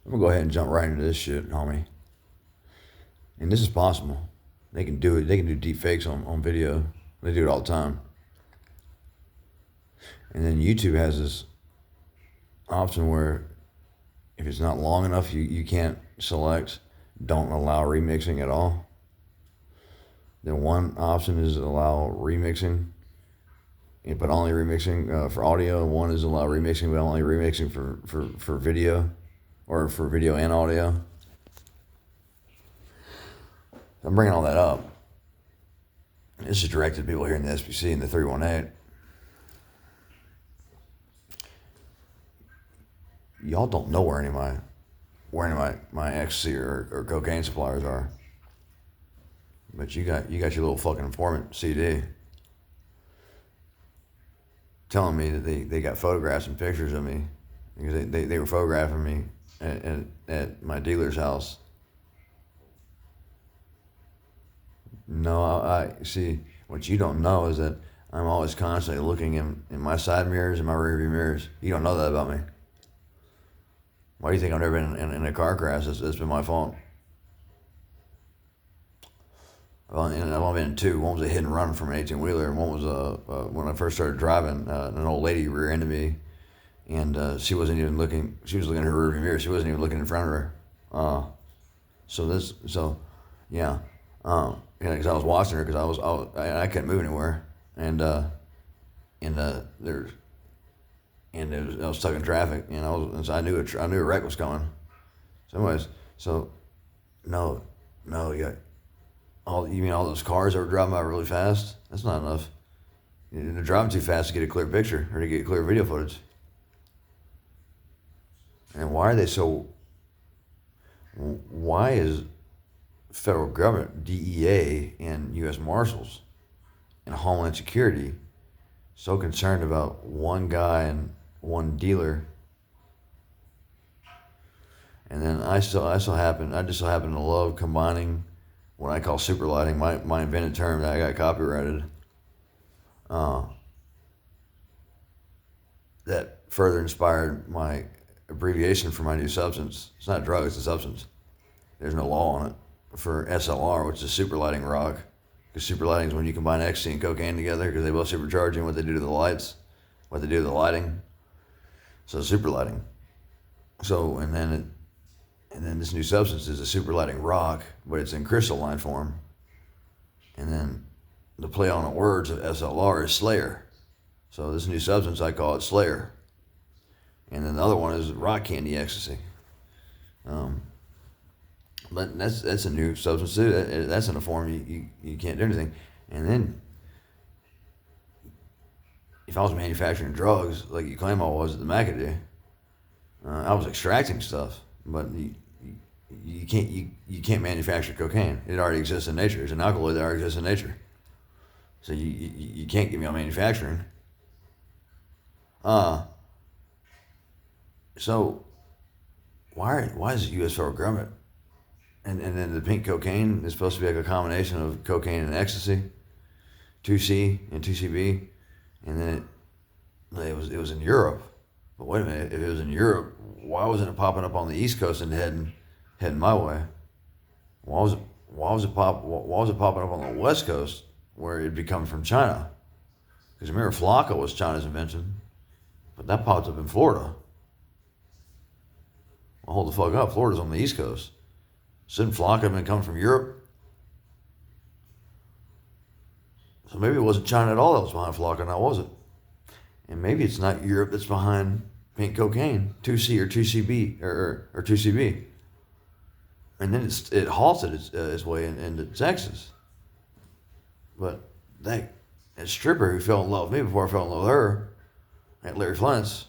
I'm gonna go ahead and jump right into this shit, homie. And this is possible. They can do it. They can do deep fakes on video. They do it all the time. And then YouTube has this option where if it's not long enough, you can't select don't allow remixing at all. Then one option is allow remixing, but only remixing for audio. One is allow remixing, but only remixing for video, or for video and audio. I'm bringing all that up. This is directed to people here in the SPC in the 318. Y'all don't know where any of my ecstasy or cocaine suppliers are. But you got your little fucking Enforment CD telling me that they got photographs and pictures of me because they were photographing me at my dealer's house. No, I see. What you don't know is that I'm always constantly looking in my side mirrors and my rearview mirrors. You don't know that about me. Why do you think I've never been in a car crash? It's been my fault. I've only been in two. One was a hit and run from an 18-wheeler, and one was when I first started driving, an old lady rear-ended me, and she wasn't even looking. She was looking in her rearview mirror. She wasn't even looking in front of her. Yeah, because I was watching her because I couldn't move anywhere, and I was stuck in traffic, so I knew a wreck was coming. So anyways, no, yeah. You mean all those cars that were driving by really fast? That's not enough. They're driving too fast to get a clear picture or to get clear video footage. And why is federal government, DEA, and U.S. Marshals and Homeland Security so concerned about one guy and one dealer? And then I just so happen to love combining what I call super lighting, my invented term that I got copyrighted, that further inspired my abbreviation for my new substance. It's not a drug, it's a substance. There's no law on it. For SLR, which is super lighting rock, because super lighting is when you combine ecstasy and cocaine together, because they both supercharge you, what they do to the lights, what they do to the lighting. So super lighting. So, and then this new substance is a super lighting rock, but it's in crystalline form. And then the play on the words of SLR is Slayer. So this new substance, I call it Slayer. And then the other one is rock candy ecstasy. But that's a new substance too. That's in a form you can't do anything. And then if I was manufacturing drugs like you claim I was at the McAdoo, I was extracting stuff, but you can't manufacture cocaine. It already exists in nature. It's an alkaloid that already exists in nature. So you can't get me on manufacturing. So why is the U.S. federal government and then the pink cocaine is supposed to be like a combination of cocaine and ecstasy, 2C and 2CB, and then it was in Europe. But wait a minute, if it was in Europe, why wasn't it popping up on the East Coast and heading my way? Why was it popping up on the West Coast where it'd be coming from China? Because remember, Flocka was China's invention, but that popped up in Florida. Well, hold the fuck up, Florida's on the East Coast. Shouldn't Flocka have been coming from Europe? So maybe it wasn't China at all that was behind Flocka, now was it? And maybe it's not Europe that's behind pink cocaine, 2C or 2CB or 2CB. And then it halted its way into Texas. But that stripper who fell in love with me before I fell in love with her, at Larry Flint's,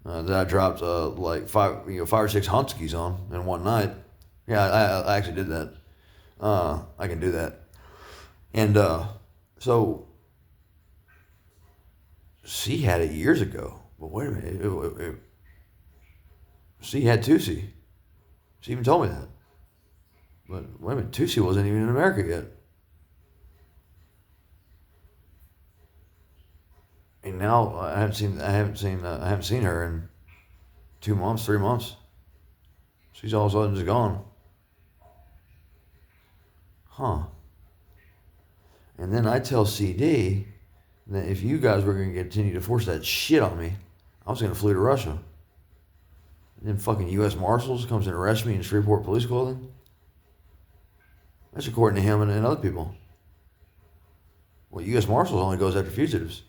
that I dropped like five or six Hunskies on in one night. Yeah, I actually did that. I can do that. And so C had it years ago. But wait a minute, C had 2C. She even told me that. But wait a minute, 2C wasn't even in America yet. And now I haven't seen her in 2 months, 3 months. She's all of a sudden just gone. Huh. And then I tell CD that if you guys were going to continue to force that shit on me, I was going to flee to Russia. And then fucking U.S. Marshals comes and arrests me in Shreveport police clothing. That's according to him and other people. Well, U.S. Marshals only goes after fugitives.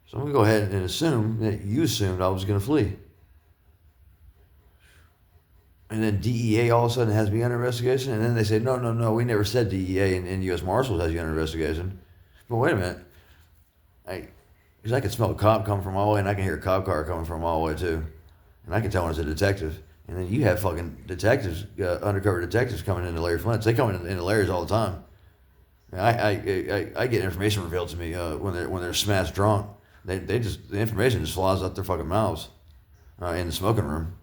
So I'm going to go ahead and assume that you assumed I was going to flee. And then DEA all of a sudden has me under investigation. And then they say, no, we never said DEA and U.S. Marshals has you under investigation. But wait a minute. Because I can smell a cop coming from all the way, and I can hear a cop car coming from all the way too. And I can tell when it's a detective. And then you have fucking detectives, undercover detectives coming into Larry Flint's. They come into Larry's all the time. I get information revealed to me when they're smashed drunk. The information just flies out their fucking mouths in the smoking room.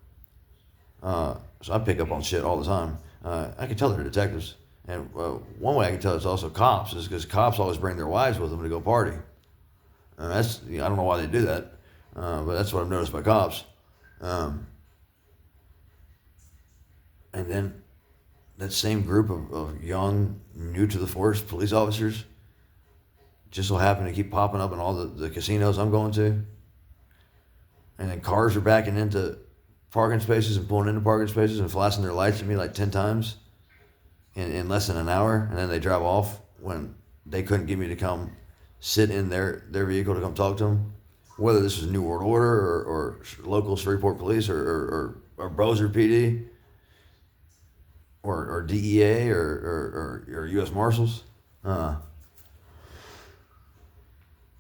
So I pick up on shit all the time. I can tell they're detectives. And one way I can tell it's also cops is because cops always bring their wives with them to go party. I don't know why they do that, but that's what I've noticed by cops. And then that same group of young, new to the force police officers just so happen to keep popping up in all the casinos I'm going to. And then cars are backing into parking spaces and pulling into parking spaces and flashing their lights at me like 10 times in less than an hour. And then they drive off when they couldn't get me to come sit in their vehicle to come talk to them. Whether this was New World Order or local Shreveport police or Bossier PD or DEA or U.S. Marshals. And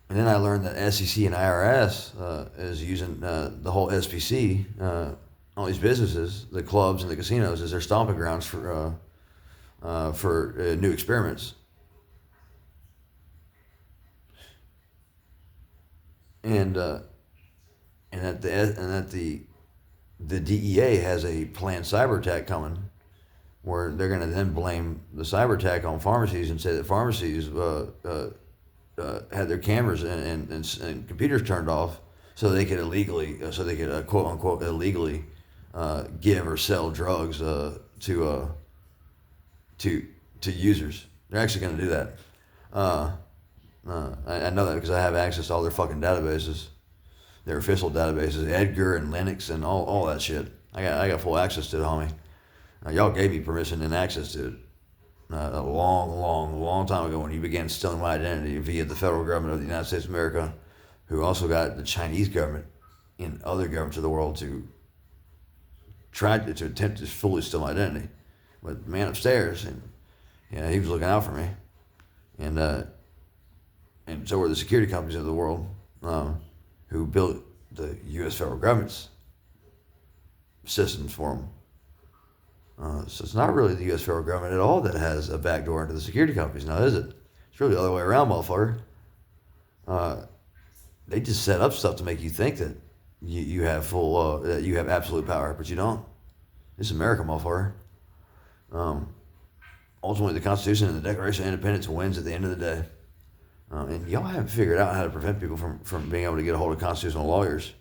then I learned that SEC and IRS is using the whole SPC, all these businesses, the clubs and the casinos, as their stomping grounds for new experiments. And that the DEA has a planned cyber attack coming, where they're going to then blame the cyber attack on pharmacies and say that pharmacies had their cameras and computers turned off so they could quote unquote illegally give or sell drugs to users. They're actually going to do that. I know that because I have access to all their fucking databases, their official databases, Edgar and Linux and all that shit. I got full access to it, homie. Y'all gave me permission and access to it a long time ago when you began stealing my identity via the federal government of the United States of America, who also got the Chinese government and other governments of the world to try to attempt to fully steal my identity. But the man upstairs, and he was looking out for me, and so were the security companies of the world who built the U.S. federal government's systems for them. So it's not really the U.S. federal government at all that has a backdoor into the security companies now, is it? It's really the other way around, motherfucker. They just set up stuff to make you think that you have that you have absolute power, but you don't. It's America, motherfucker. Ultimately, the Constitution and the Declaration of Independence wins at the end of the day. And y'all haven't figured out how to prevent people from being able to get a hold of constitutional lawyers.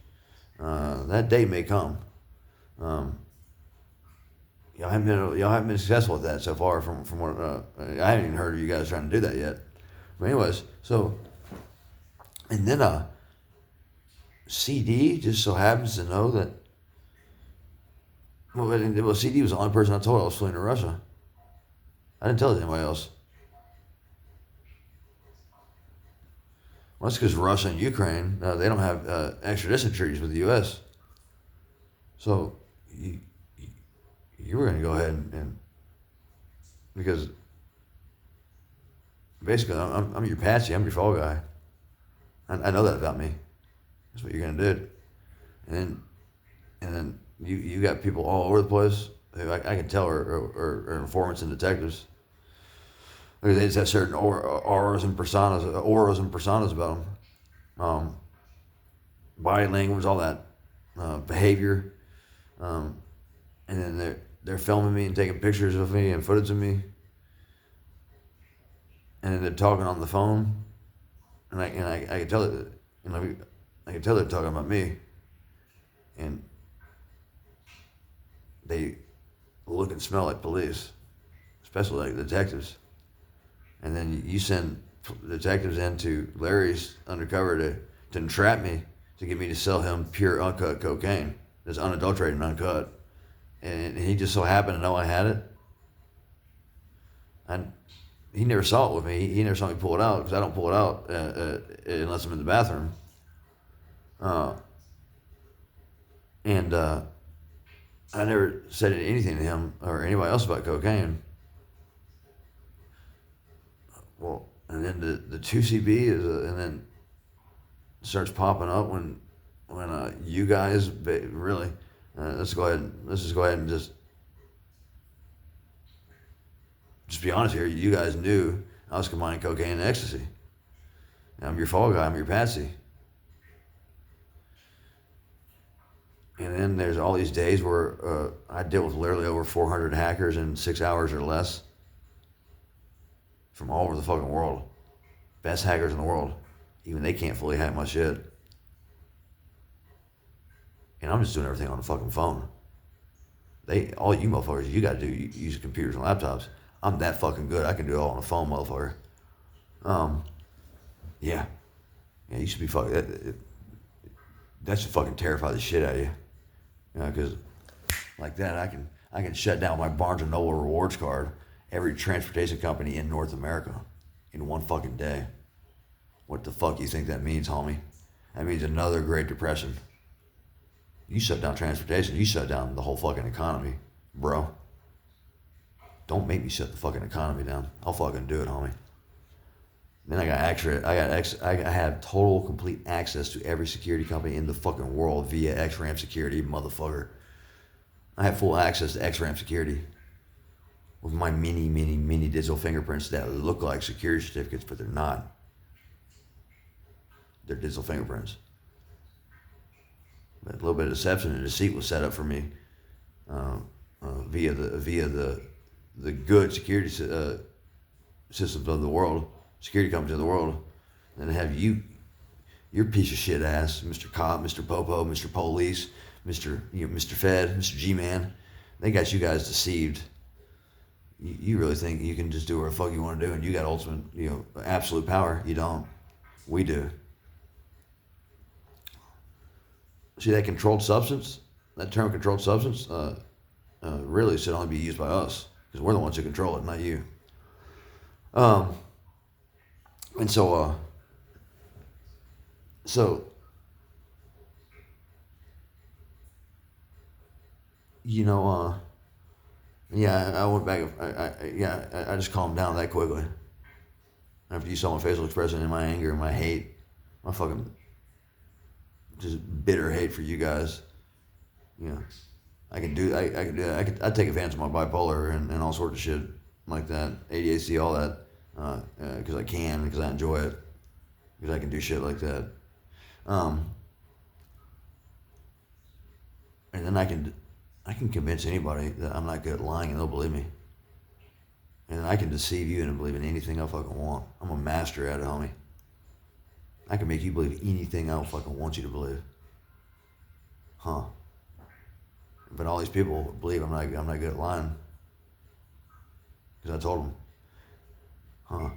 That day may come. Y'all haven't been successful at that so far. From what I haven't even heard of you guys trying to do that yet. But anyways, and then CD just so happens to know that. Well, CD was the only person I told I was fleeing to Russia. I didn't tell anybody else. Well, that's because Russia and Ukraine, they don't have extradition treaties with the U.S. So you were going to go ahead and because basically I'm your patsy, I'm your fall guy. I know that about me. That's what you're going to do. And then you got people all over the place who I can tell are informants and detectives. Because they just have certain auras and personas about them. Body language, all that. Behavior. And then they're filming me and taking pictures of me and footage of me. And then they're talking on the phone. And I can tell it, I can tell they're talking about me. And they look and smell like police, especially like detectives. And then you send detectives into Larry's undercover to entrap me, to get me to sell him pure uncut cocaine that's unadulterated and uncut. And he just so happened to know I had it. And he never saw it with me. He never saw me pull it out, because I don't pull it out unless I'm in the bathroom. And I never said anything to him or anybody else about cocaine. Well, and then the 2CB and then starts popping up when you guys really let's just go ahead and just be honest here. You guys knew I was combining cocaine and ecstasy. I'm your fall guy. I'm your patsy. And then there's all these days where I deal with literally over 400 hackers in 6 hours or less from all over the fucking world. Best hackers in the world. Even they can't fully hack my shit. And I'm just doing everything on the fucking phone. All you motherfuckers, you gotta do, you use computers and laptops. I'm that fucking good. I can do it all on the phone, motherfucker. Yeah, you should be fucking. That should fucking terrify the shit out of you. You know, because like that, I can shut down my Barnes and Noble rewards card, every transportation company in North America, in one fucking day. What the fuck you think that means, homie? That means another Great Depression. You shut down transportation, you shut down the whole fucking economy, bro. Don't make me shut the fucking economy down. I'll fucking do it, homie. Then I have total, complete access to every security company in the fucking world via XRAM security, motherfucker. I have full access to XRAM security with my mini digital fingerprints that look like security certificates, but they're not. They're digital fingerprints. But a little bit of deception and deceit was set up for me via the good security systems of the world, security companies of the world, and have your piece of shit ass, Mr. Cop, Mr. Popo, Mr. Police, Mr. Fed, Mr. G-Man, they got you guys deceived. You really think you can just do what the fuck you want to do and you got ultimate, absolute power? You don't. We do. See, that controlled substance, that term controlled substance, really should only be used by us, because we're the ones who control it, not you. And so I went back. I just calmed down that quickly. After you saw my facial expression and my anger and my hate, my fucking just bitter hate for you guys. I can do that. I'd take advantage of my bipolar and all sorts of shit like that, ADHD, all that, because I can, because I enjoy it, because I can do shit like that. And then I can convince anybody that I'm not good at lying and they'll believe me. And then I can deceive you into believing anything I fucking want. I'm a master at it, homie. I can make you believe anything I fucking want you to believe. Huh. But all these people believe I'm not good at lying. Because I told them. Huh.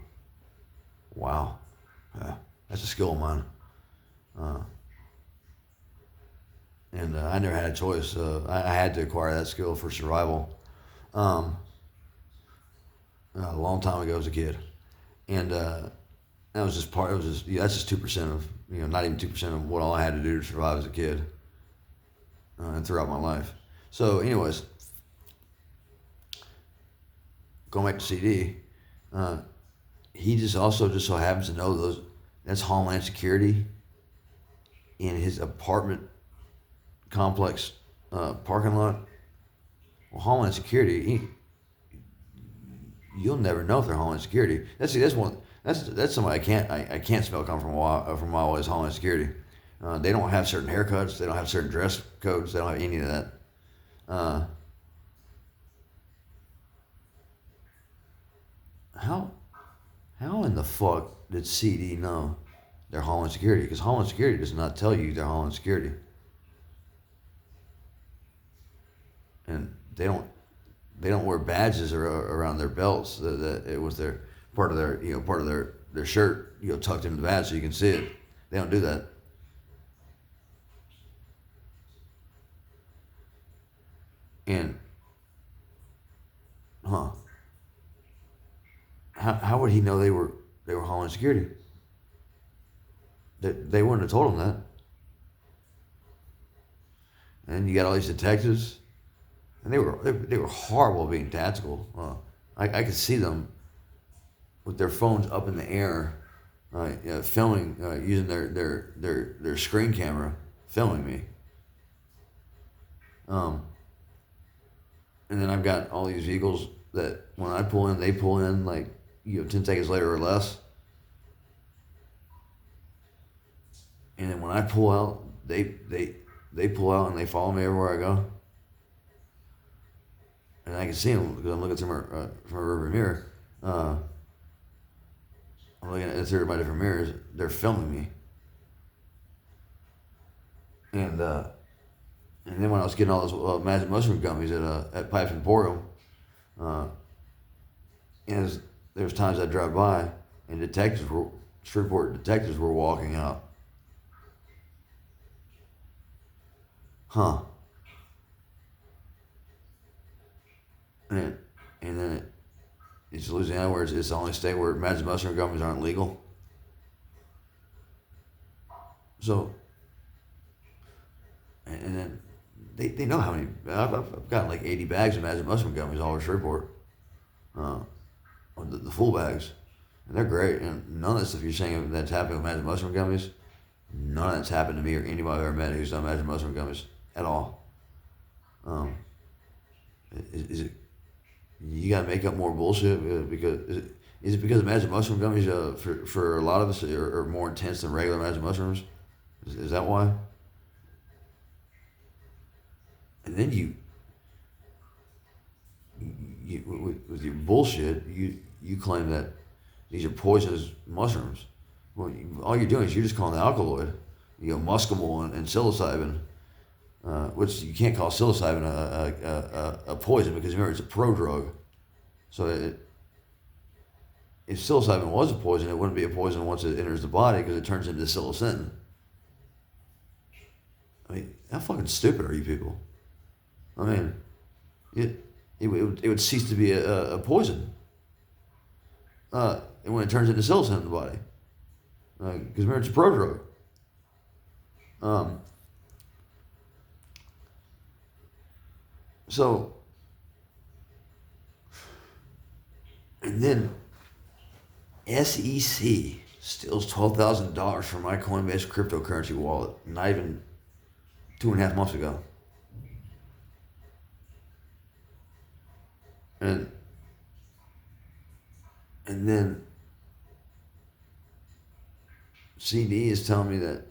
Wow. That's a skill of mine. And I never had a choice. I had to acquire that skill for survival. A long time ago as a kid. And that was just that's just 2% of, not even 2% of what all I had to do to survive as a kid. And throughout my life. So anyways, going back to CD, he just so happens to know that's Homeland Security in his apartment complex parking lot. Well, Homeland Security, you'll never know if they're Homeland Security. That's somebody I can't smell come from a mile away is Homeland Security. They don't have certain haircuts. They don't have certain dress codes. They don't have any of that. How in the fuck did CD know they're Homeland Security? Because Homeland Security does not tell you they're Homeland Security. And they don't they don't wear badges around their belts. That it was their part of their part of their shirt tucked into the badge so you can see it. They don't do that. And huh? How would he know they were Homeland Security? They wouldn't have told him that. And you got all these detectives, and they were horrible being tactical. I could see them with their phones up in the air, filming using their screen camera, filming me. And then I've got all these vehicles that when I pull in, they pull in like 10 seconds later or less. And then when I pull out, they pull out and they follow me everywhere I go. And I can see them because I'm looking through from a rearview mirror. I'm looking at through my different mirrors. They're filming me. And then when I was getting all those magic mushroom gummies at Pipes Emporium, and there was times I'd drive by and Shreveport detectives were walking out. Huh. And then it's Louisiana where it's the only state where magic mushroom gummies aren't legal. So, and then they know how many. I've gotten like 80 bags of magic mushroom gummies all over Shreveport. The full bags. And they're great. And none of the stuff you're saying that's happening with magic mushroom gummies, none of that's happened to me or anybody I've ever met who's done magic mushroom gummies at all. Is it? You gotta make up more bullshit because is it because the magic mushroom gummies for a lot of us are more intense than regular magic mushrooms? Is that why? And then you with your bullshit, you claim that these are poisonous mushrooms. Well, all you're doing is you're just calling the alkaloid, muscimol and psilocybin, which you can't call psilocybin a poison because remember it's a prodrug. So if psilocybin was a poison, it wouldn't be a poison once it enters the body because it turns into psilocin. I mean, how fucking stupid are you people? I mean, it would cease to be a poison and when it turns into psilocin in the body. Because remember, it's a prodrug. So, and then SEC steals $12,000 from my Coinbase cryptocurrency wallet, not even 2.5 months ago. And then CD is telling me that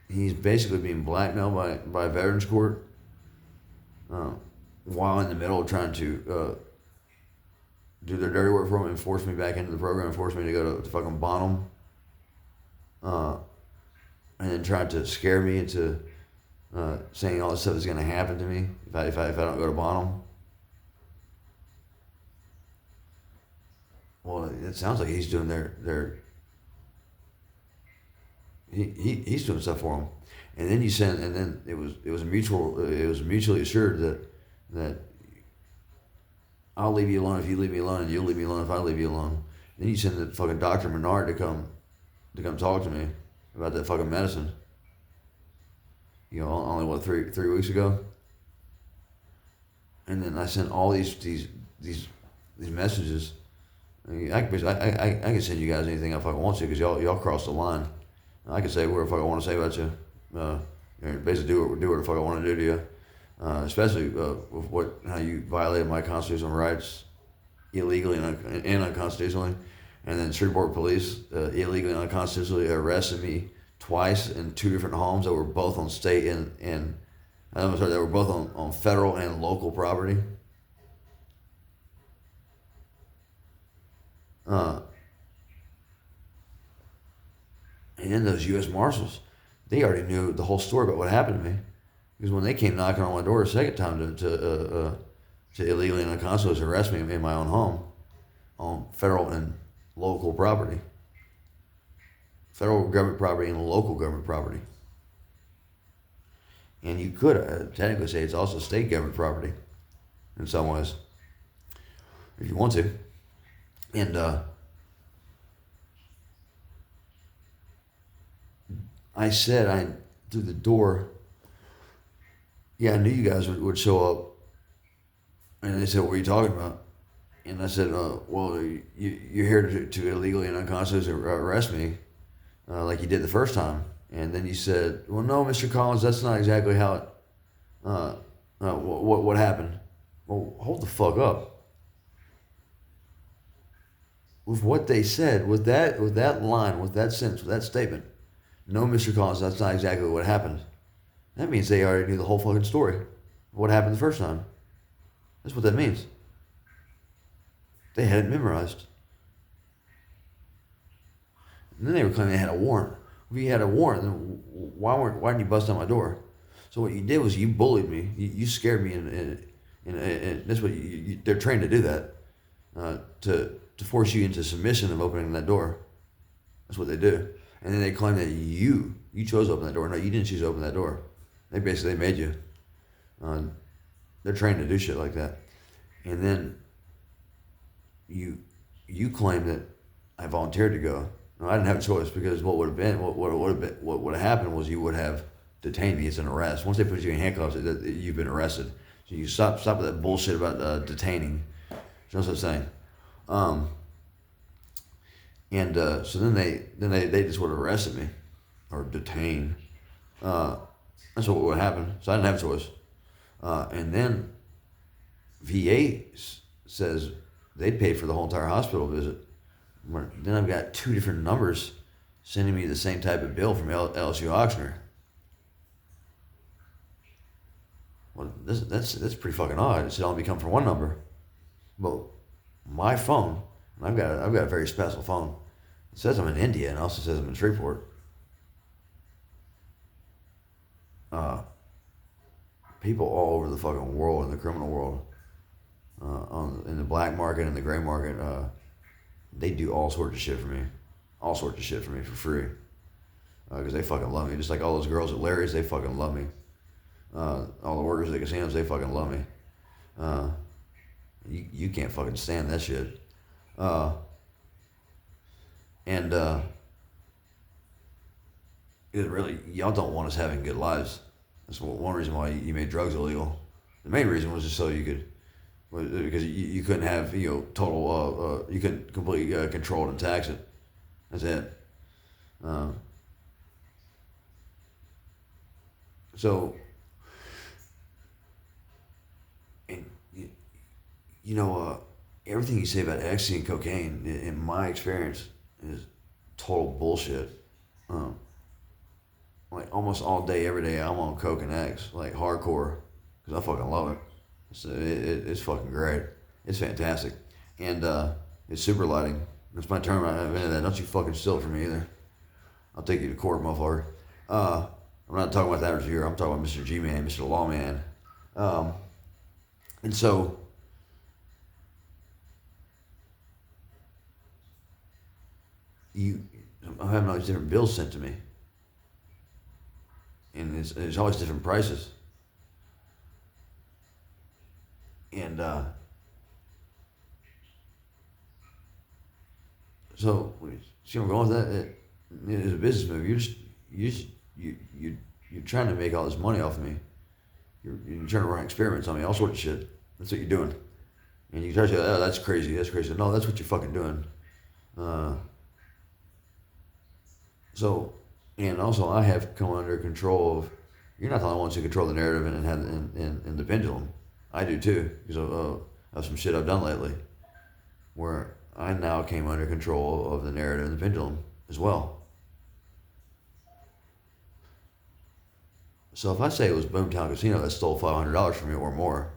he's basically being blackmailed by Veterans Court while in the middle of trying to do their dirty work for him and force me back into the program and force me to go to fucking Bonham. And then trying to scare me into saying all this stuff is going to happen to me if I don't go to Bonham. Well, it sounds like he's doing he's doing stuff for him, and then it was mutually assured that I'll leave you alone if you leave me alone, and you'll leave me alone if I leave you alone. Then you send the fucking Dr. Menard to come talk to me about that fucking medicine. Only 3 weeks ago, and then I sent all these messages. I can send you guys anything I fucking want to because y'all crossed the line. I can say whatever the fuck I want to say about you. Basically do what the fuck I want to do to you. Especially with how you violated my constitutional rights illegally and unconstitutionally. And then Shreveport police illegally and unconstitutionally arrested me twice in 2 different homes that were both on state and I'm sorry, they were both on federal and local property. And then those U.S. Marshals, they already knew the whole story about what happened to me. Because when they came knocking on my door a second time to illegally and unconstitutionally arrest me in my own home on federal and local property. Federal government property and local government property. And you could technically say it's also state government property in some ways, if you want to. And I said, through the door, yeah, I knew you guys would show up. And they said, what are you talking about? And I said, well, you're here to illegally and unconstitutionally arrest me, like you did the first time. And then you said, well, no, Mr. Collins, that's not exactly how it, what happened. Well, hold the fuck up. With what they said, with that line, with that sentence, with that statement, no, Mr. Collins, that's not exactly what happened. That means they already knew the whole fucking story. What happened the first time. That's what that means. They had it memorized. And then they were claiming they had a warrant. If you had a warrant, then why didn't you bust down my door? So what you did was you bullied me. You scared me, and that's what they're trained to do that, to force you into submission of opening that door. That's what they do. And then they claim that you chose to open that door. No, you didn't choose to open that door. They basically made you. They're trained to do shit like that. And then you claim that I volunteered to go. No, I didn't have a choice, because what would have happened was you would have detained me. It's an arrest. Once they put you in handcuffs, you've been arrested. So you stop with that bullshit about detaining. There's no such thing. So then they just would have arrested me or detained. That's what would happen. So I didn't have a choice. And then VA says they paid for the whole entire hospital visit. Then I've got two different numbers sending me the same type of bill from LSU Auctioner. Well, that's pretty fucking odd. It should only come from one number. But my phone, I've got a very special phone. It says I'm in India, and also says I'm in Shreveport. People all over the fucking world, in the criminal world, in the black market and the gray market, they do all sorts of shit for me. All sorts of shit for me for free. Because they fucking love me. Just like all those girls at Larry's, they fucking love me. All the workers at the casinos, they fucking love me. You can't fucking stand that shit. It really, y'all don't want us having good lives. That's one reason why you made drugs illegal. The main reason was just so you could, because you couldn't have, total, you couldn't completely control it and tax it. That's it. So, and everything you say about ecstasy and cocaine, in my experience, is total bullshit. Like almost all day, every day, I'm on coke and X, like hardcore, because I fucking love it. It's fucking great. It's fantastic. And it's super lighting. That's my term. I invented that. Don't you fucking steal it from me either. I'll take you to court, motherfucker. I'm not talking about that reviewer. I'm talking about Mr. G-Man, Mr. Lawman. And so, I'm having all these different bills sent to me. And it's always different prices. And so, see where I'm going with that? It's a business move. You're trying to make all this money off of me. You're trying to run experiments on me, all sorts of shit. That's what you're doing. And you try to say, oh, that's crazy. No, that's what you're fucking doing. And also, I have come under control of. You're not the only ones who control the narrative and the pendulum. I do too, because of some shit I've done lately, where I now came under control of the narrative and the pendulum as well. So if I say it was Boomtown Casino that stole $500 from me or more,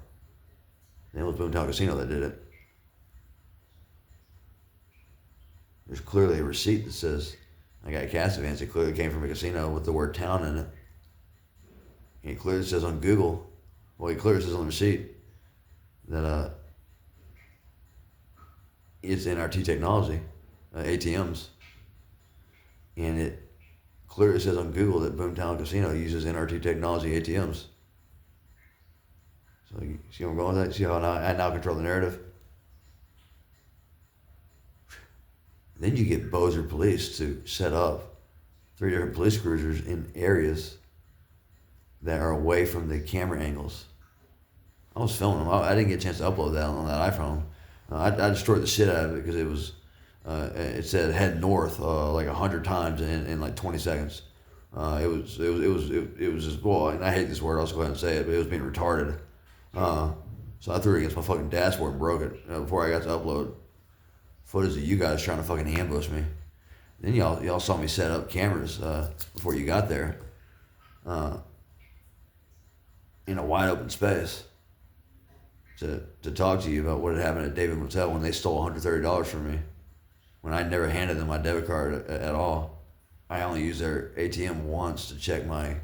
then it was Boomtown Casino that did it. There's clearly a receipt that says I got cash advance. It clearly came from a casino with the word town in it. And it clearly says on Google, it clearly says on the receipt, that it's NRT technology, ATMs, and it clearly says on Google that Boomtown Casino uses NRT technology ATMs. So you see where I'm going with that? See how I now control the narrative? Then you get Bossier police to set up 3 different police cruisers in areas that are away from the camera angles. I was filming them. I didn't get a chance to upload that on that iPhone. I destroyed the shit out of it because it was, it said head north like 100 times in like 20 seconds. It was just, well, and I hate this word, I'll just go ahead and say it, but it was being retarded. So I threw it against my fucking dashboard and broke it before I got to upload footage of you guys trying to fucking ambush me. Then y'all saw me set up cameras before you got there in a wide open space to talk to you about what had happened at David Motel when they stole $130 from me, when I never handed them my debit card at all. I only used their ATM once to check my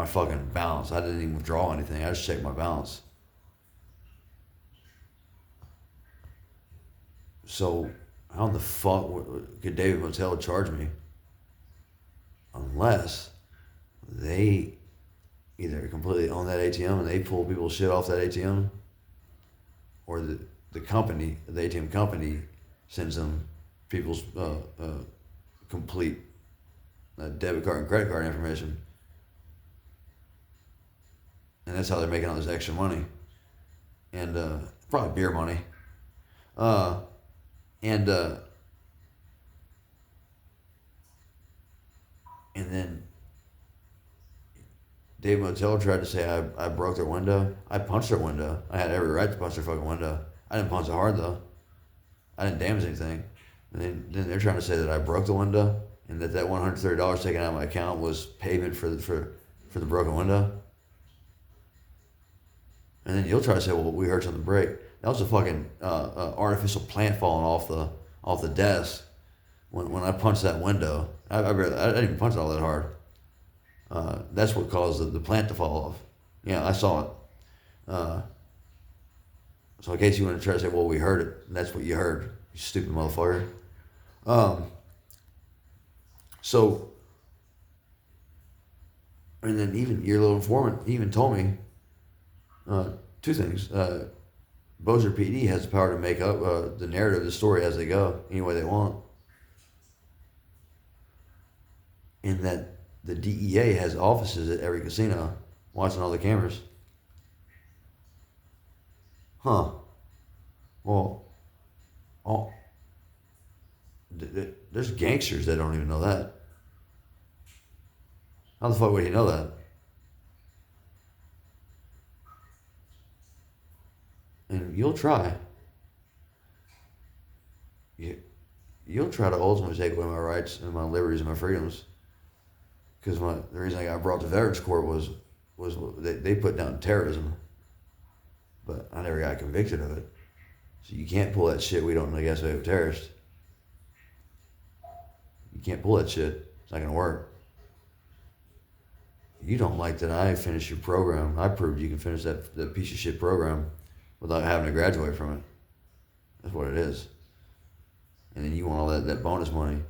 fucking balance. I didn't even withdraw anything. I just checked my balance. So how in the fuck could David Motel charge me? Unless they either completely own that ATM and they pull people's shit off that ATM, or the company, the ATM company, sends them people's complete debit card and credit card information. And that's how they're making all this extra money. And probably beer money. And then Dave Motel tried to say I broke their window. I punched their window. I had every right to punch their fucking window. I didn't punch it hard though. I didn't damage anything. And then they're trying to say that I broke the window and that $130 taken out of my account was payment for the broken window. And then you'll try to say, well, we heard something break. That was a fucking artificial plant falling off the desk when I punched that window. I didn't even punch it all that hard. That's what caused the plant to fall off. Yeah, I saw it. So in case you want to try to say, well, we heard it, that's what you heard, you stupid motherfucker. So, and then even your little informant even told me 2 things. Bossier PD has the power to make up the narrative of the story as they go, any way they want. And that the DEA has offices at every casino watching all the cameras. Huh. Well, there's gangsters that don't even know that. How the fuck would he know that? And you'll try. You'll try to ultimately take away my rights and my liberties and my freedoms. Because the reason I got brought to Veterans Court was they put down terrorism. But I never got convicted of it. So you can't pull that shit, we don't know guess we have terrorists. You can't pull that shit. It's not going to work. You don't like that I finished your program. I proved you can finish that piece of shit program without having to graduate from it. That's what it is. And then you want all that bonus money.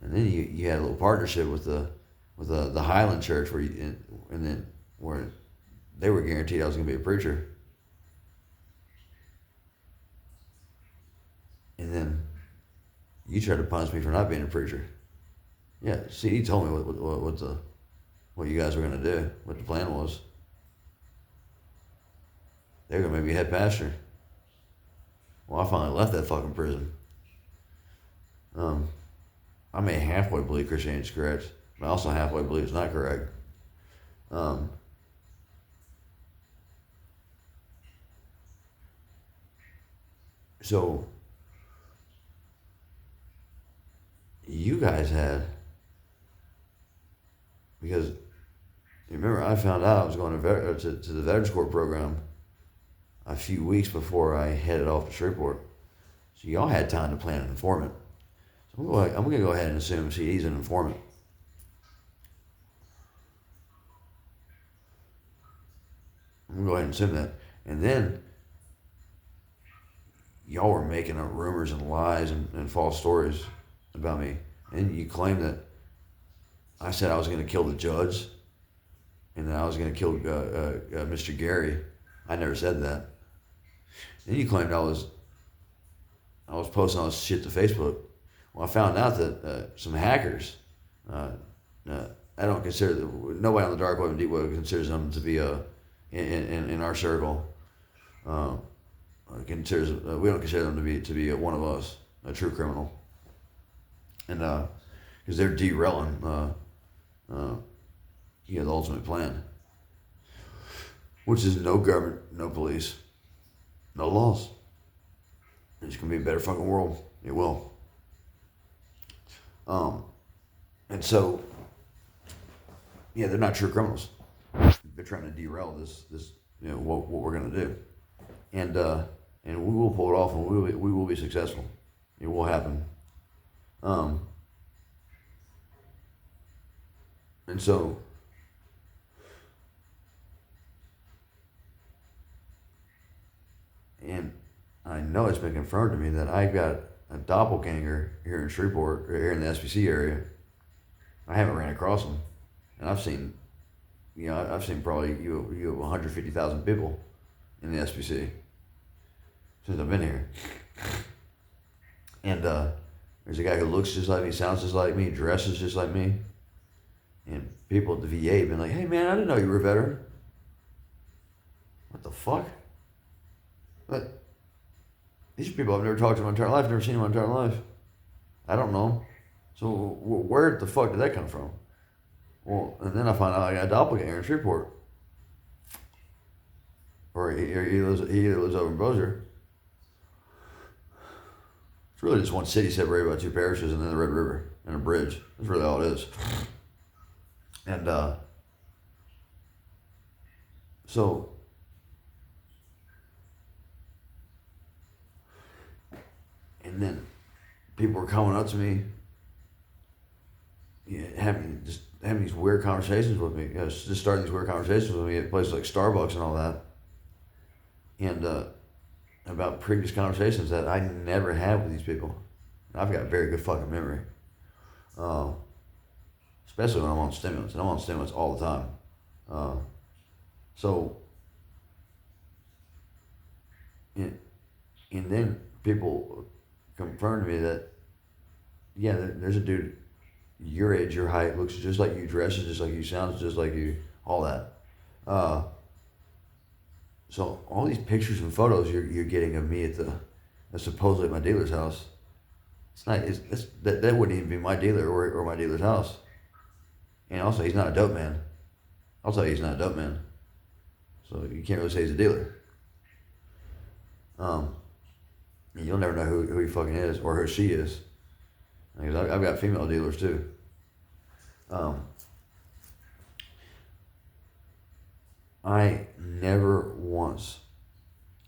And then you had a little partnership with the Highland Church where they were guaranteed I was going to be a preacher. And then you tried to punish me for not being a preacher. Yeah, see, he told me what you guys were going to do, what the plan was. They were going to make me head pastor. Well, I finally left that fucking prison. I may halfway believe Christianity is correct, but I also halfway believe it's not correct. So, you guys had, because remember I found out I was going to the Veterans Court program a few weeks before I headed off to Shreveport. So y'all had time to plan an informant. So I'm going to go ahead and assume he's an informant. I'm I'm gonna go ahead and assume that. And then y'all were making up rumors and lies and false stories about me. And you claim that I said I was going to kill the judge and that I was going to kill Mr. Gary. I never said that. Then you claimed I was posting all this shit to Facebook. Well, I found out that some hackers, I don't consider, nobody on the dark web and deep web considers them to be in our circle. We don't consider them to be one of us, a true criminal, and because they're derailing the ultimate plan, which is no government, no police, no laws. It's gonna be a better fucking world. It will. And so, yeah, they're not true criminals. They're trying to derail this what we're gonna do, and we will pull it off, and we will be successful. It will happen. And so, and I know it's been confirmed to me that I got a doppelganger here in Shreveport, or here in the SBC area. I haven't ran across him, and I've seen probably you have 150,000 people in the SBC since I've been here. And there's a guy who looks just like me, sounds just like me, dresses just like me. And people at the VA have been like, "Hey man, I didn't know you were a veteran." What the fuck? But these are people I've never talked to in my entire life, never seen in my entire life. I don't know. So where the fuck did that come from? Well, and then I find out I got a doppelganger in Shreveport. Or he either lives over in Bossier. It's really just one city separated by two parishes and then the Red River and a bridge. That's really all it is. And so and then people were coming up to me, having these weird conversations with me, just starting these weird conversations with me at places like Starbucks and all that, and about previous conversations that I never had with these people. And I've got a very good fucking memory, especially when I'm on stimulants, and I'm on stimulants all the time. So, and then people confirmed to me that, yeah, there's a dude your age, your height, looks just like you, dresses just like you, sounds just like you, all that. So all these pictures and photos you're getting of me at supposedly at my dealer's house, it's not. That wouldn't even be my dealer or my dealer's house. And also, he's not a dope man. I'll tell you, he's not a dope man. So you can't really say he's a dealer. You'll never know who he fucking is or who she is. Because I've got female dealers too. I never once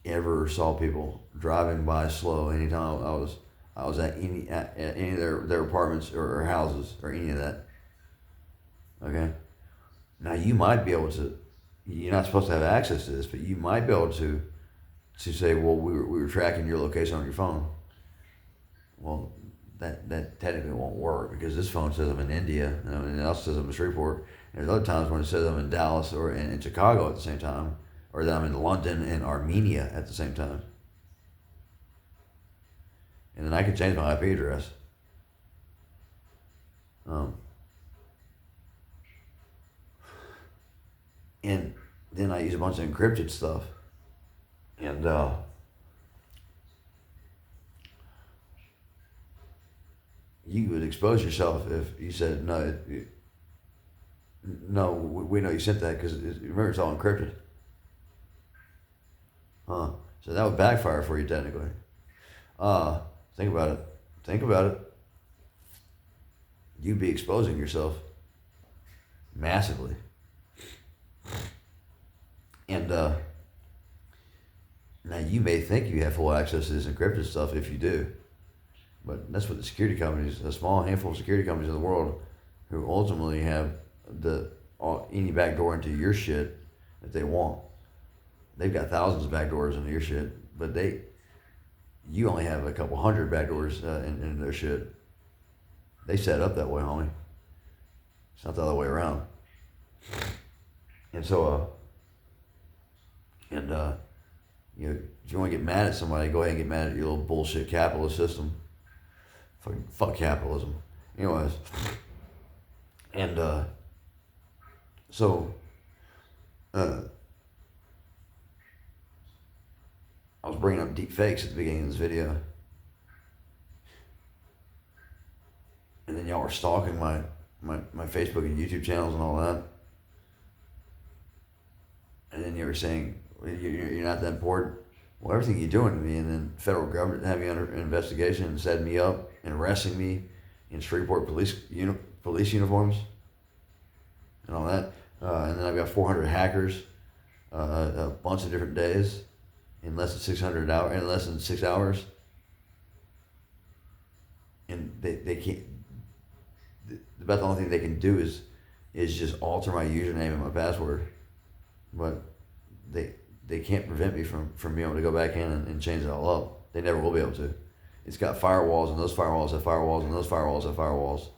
ever saw people driving by slow anytime I was at any of their apartments or houses or any of that. Okay? Now you might be able to, you're not supposed to have access to this, but you might be able to say, well, we were tracking your location on your phone. Well, that technically won't work because this phone says I'm in India and it also says I'm in Shreveport. And there's other times when it says I'm in Dallas or in Chicago at the same time, or that I'm in London and Armenia at the same time. And then I can change my IP address. And then I use a bunch of encrypted stuff. And you would expose yourself if you said, no, we know you sent that because remember it's all encrypted. So that would backfire for you technically. Think about it. You'd be exposing yourself massively. And now you may think you have full access to this encrypted stuff if you do. But that's what the security companies, a small handful of security companies in the world, who ultimately have any backdoor into your shit that they want. they've got thousands of backdoors into your shit, but you only have a couple hundred backdoors in their shit. They set it up that way, homie. It's not the other way around. And so, you know, if you want to get mad at somebody, go ahead and get mad at your little bullshit capitalist system. Fuck capitalism. Anyways, and so I was bringing up deep fakes at the beginning of this video, and then y'all were stalking my Facebook and YouTube channels and all that, and then you were saying you're not that important. Well, everything you're doing to me, and then federal government had me under investigation and setting me up and arresting me in Shreveport police uniforms and all that. And then I've got 400 hackers, a bunch of different days in less than 6 hours. And they can't. About the only thing they can do is just alter my username and my password, but they can't prevent me from being able to go back in and change it all up. They never will be able to. It's got firewalls, and those firewalls have firewalls, and those firewalls have firewalls.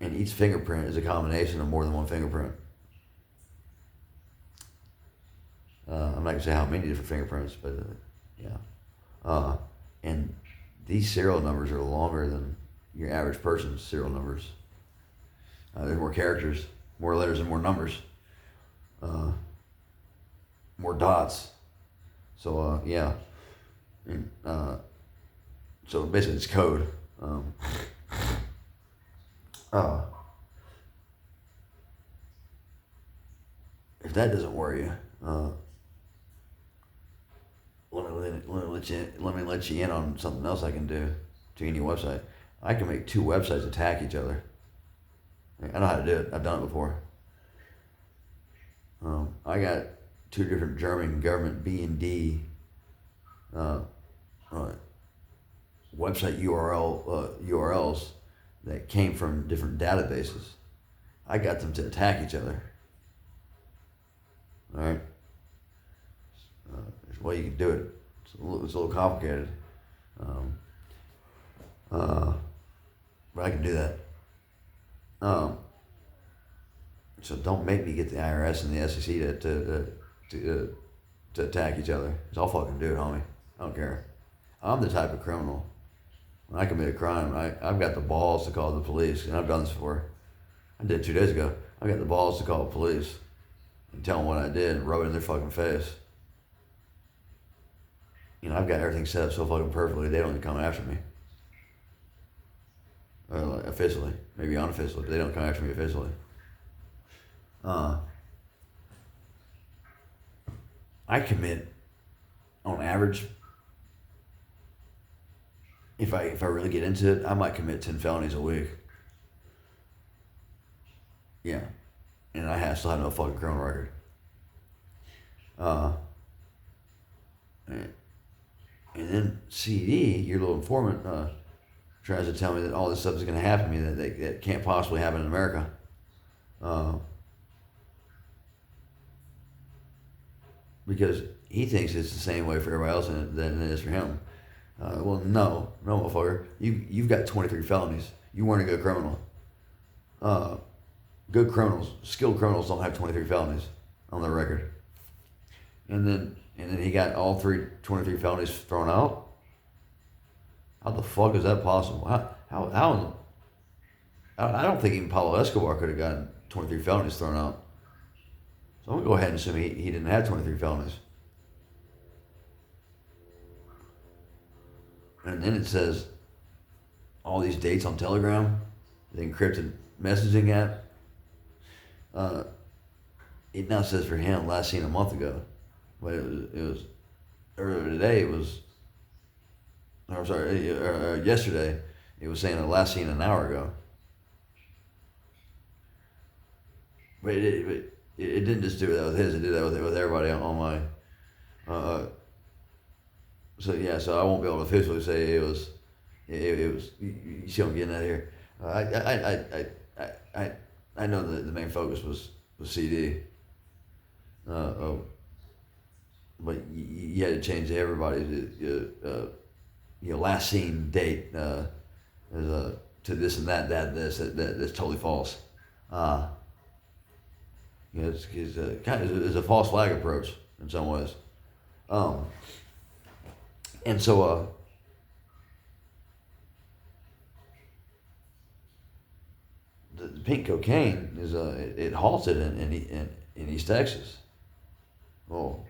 And each fingerprint is a combination of more than one fingerprint. I'm not going to say how many different fingerprints, but yeah. And these serial numbers are longer than your average person's serial numbers. There's more characters, more letters, and more numbers. More dots. So, yeah. And, so basically it's code. If that doesn't worry you, let me let you in on something else I can do to any website. I can make two websites attack each other. I know how to do it. I've done it before. I got two different German government B&D website URLs that came from different databases. I got them to attack each other. All right. There's a way you can do it. It's a little complicated. But I can do that. So don't make me get the IRS and the SEC to attack each other. Because I'll fucking do it, homie. I don't care. I'm the type of criminal. When I commit a crime, I've got the balls to call the police, and I've done this before. I did it 2 days ago. I got the balls to call the police and tell them what I did and rub it in their fucking face. I've got everything set up so fucking perfectly, they don't even come after me. Officially. Maybe unofficially, but they don't come after me officially. I commit, on average, if I really get into it, I might commit 10 felonies a week. Yeah. And I still have no fucking criminal record. And then CD, your little informant, tries to tell me that all this stuff is going to happen to me that can't possibly happen in America. Because he thinks it's the same way for everybody else than it is for him. Well, no, motherfucker. You've got 23 felonies. You weren't a good criminal. Good criminals, skilled criminals don't have 23 felonies on their record. And then he got all 23 felonies thrown out? How the fuck is that possible? How I don't think even Pablo Escobar could have gotten 23 felonies thrown out. So I'm going to go ahead and assume he didn't have 23 felonies. And then it says all these dates on Telegram, the encrypted messaging app. It now says for him last seen a month ago, but it was earlier today. Yesterday. It was saying last seen an hour ago. But it didn't just do that with his. It did that with everybody on my. So yeah, so I won't be able to officially say it was. You see what I'm getting at here? I know that the main focus was CD. but you had to change everybody's last seen date as to this and that's totally false. Uh, it's kind of it's a false flag approach in some ways. Um, and so the pink cocaine is it halted in East Texas. Well,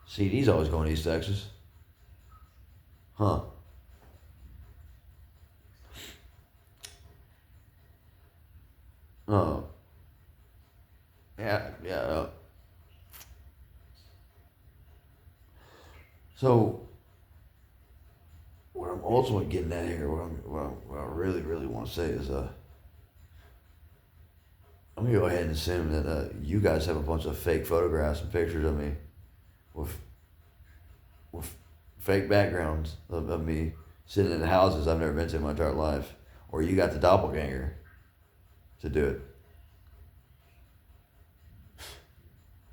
CD's always going to East Texas, huh? Uh, yeah. So what I'm ultimately getting at here, what I really really want to say is, I'm gonna go ahead and assume that you guys have a bunch of fake photographs and pictures of me with with fake backgrounds of me sitting in houses I've never been to in my entire life, or you got the doppelganger to do it.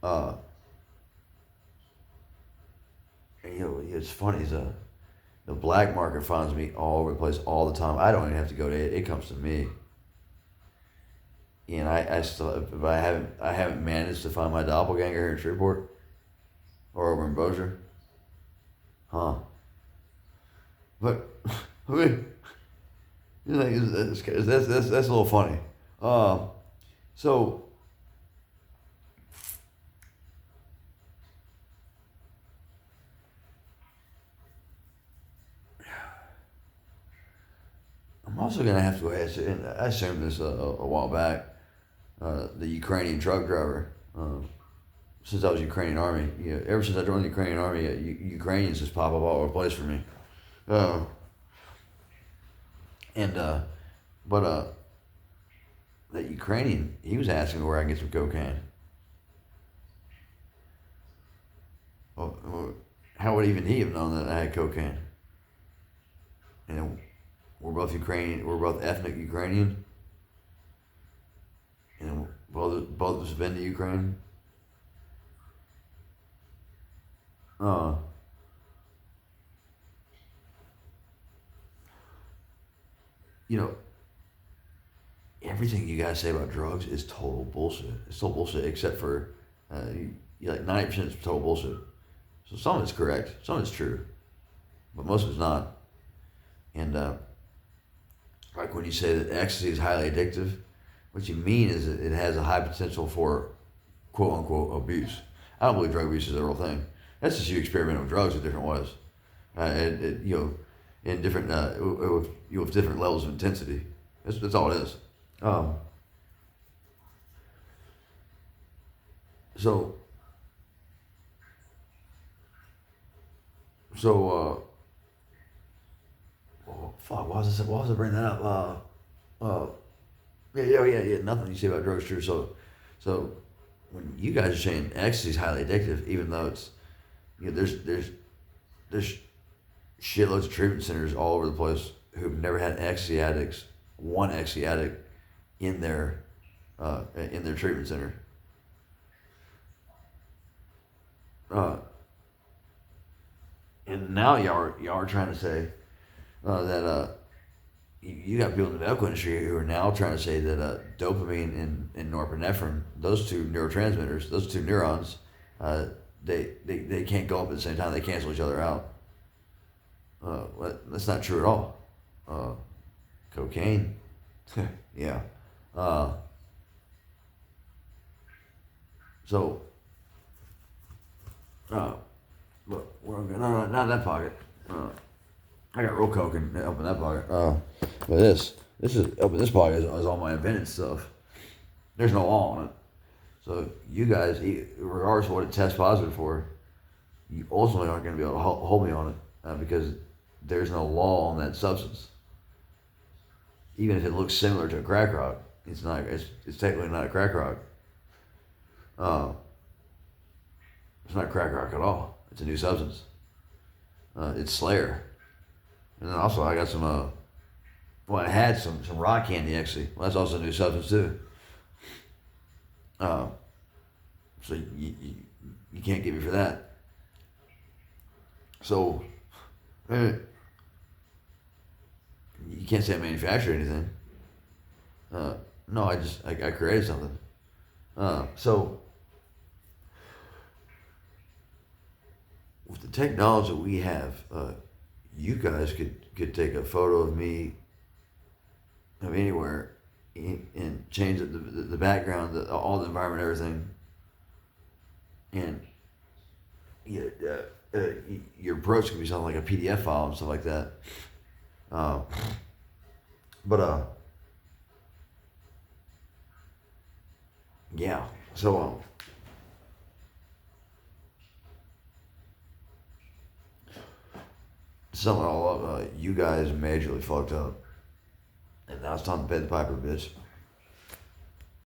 Uh, and, it's funny is the black market finds me all over the place all the time. I don't even have to go to it; it comes to me. And I still, if I haven't managed to find my doppelganger here in Shreveport or over in Bossier, huh? But I mean, that's a little funny. So I'm also gonna have to go ahead and I assumed this a while back. The Ukrainian truck driver. Since I was Ukrainian Army, ever since I joined the Ukrainian Army, Ukrainians just pop up all over the place for me. Uh, and but that Ukrainian, he was asking me where I can get some cocaine. Well, how would even he have known that I had cocaine? And we're both Ukrainian. We're both ethnic Ukrainian. And both of us have been to Ukraine. Uh, you know, everything you guys say about drugs is total bullshit. It's total bullshit, except for like 90% is total bullshit. So some of it's correct, some of it's true, but most of it's not. And like when you say that ecstasy is highly addictive, what you mean is that it has a high potential for quote unquote abuse. I don't believe drug abuse is a real thing. That's just you experiment with drugs in different ways, in different with different levels of intensity. That's all it is. Um, so so fuck. Why was I bringing that up? Yeah. Nothing you say about drugs is true. So when you guys are saying ecstasy is highly addictive, even though it's there's shitloads of treatment centers all over the place who've never had one ecstasy addict in their treatment center. Uh, and now y'all are trying to say that you got people in the medical industry who are now trying to say that dopamine and norepinephrine, those two neurotransmitters, those two neurons, they can't go up at the same time. They cancel each other out. That's not true at all. Cocaine, yeah. Uh, so, look, no, not in that pocket. I got real coke up in that pocket. But this is up in this pocket is all my invented stuff. There's no law on it. So you guys, regardless of what it tests positive for, you ultimately aren't going to be able to hold me on it because there's no law on that substance. Even if it looks similar to a crack rock, it's not. It's technically not a crack rock. It's not crack rock at all. It's a new substance. It's Slayer. And then also I got some, I had some rock candy actually. Well, that's also a new substance too. So you can't get me for that. So you can't say I manufactured anything. No, I created something. So with the technology that we have, you guys could take a photo of me of anywhere and change the background, all the environment, everything, and your approach can be something like a PDF file and stuff like that. But yeah. So something all up. You guys majorly fucked up, and now it's time to pay the piper, bitch.